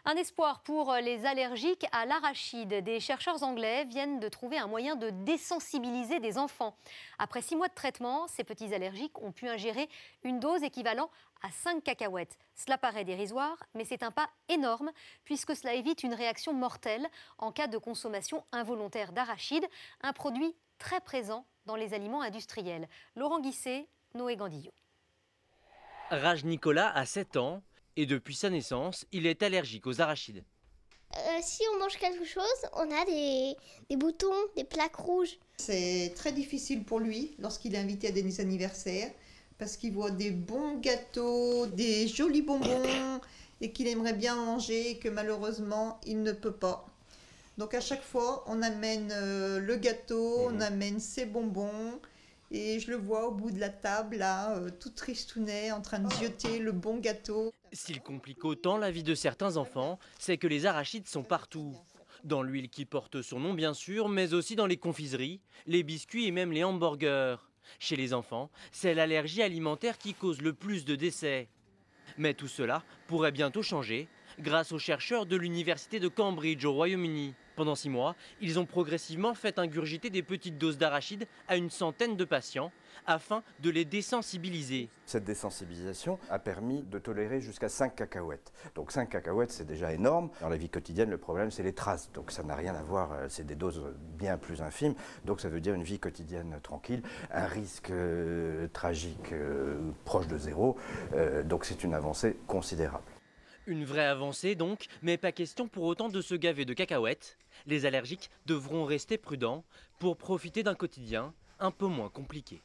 Un espoir pour les allergiques à l'arachide. Des chercheurs anglais viennent de trouver un moyen de désensibiliser des enfants. Après 6 mois de traitement, ces petits allergiques ont pu ingérer une dose équivalente à 5 cacahuètes. Cela paraît dérisoire, mais c'est un pas énorme puisque cela évite une réaction mortelle en cas de consommation involontaire d'arachide, un produit très présent dans les aliments industriels. Laurent Guisset, Noé Gandillot. Raj Nicolas a 7 ans et depuis sa naissance, il est allergique aux arachides. Si on mange quelque chose, on a des boutons, des plaques rouges. C'est très difficile pour lui lorsqu'il est invité à des anniversaires parce qu'il voit des bons gâteaux, des jolis bonbons et qu'il aimerait bien manger et que malheureusement il ne peut pas. Donc à chaque fois on amène le gâteau, on amène ses bonbons et je le vois au bout de la table là, tout tristounet en train de zioter le bon gâteau. S'il complique autant la vie de certains enfants, c'est que les arachides sont partout. Dans l'huile qui porte son nom bien sûr, mais aussi dans les confiseries, les biscuits et même les hamburgers. Chez les enfants, c'est l'allergie alimentaire qui cause le plus de décès. Mais tout cela pourrait bientôt changer grâce aux chercheurs de l'université de Cambridge au Royaume-Uni. Pendant 6 mois, ils ont progressivement fait ingurgiter des petites doses d'arachides à une centaine de patients afin de les désensibiliser. Cette désensibilisation a permis de tolérer jusqu'à 5 cacahuètes. Donc 5 cacahuètes, c'est déjà énorme. Dans la vie quotidienne, le problème, c'est les traces. Donc ça n'a rien à voir, c'est des doses bien plus infimes. Donc ça veut dire une vie quotidienne tranquille, un risque tragique proche de zéro. Donc c'est une avancée considérable. Une vraie avancée donc, mais pas question pour autant de se gaver de cacahuètes. Les allergiques devront rester prudents pour profiter d'un quotidien un peu moins compliqué.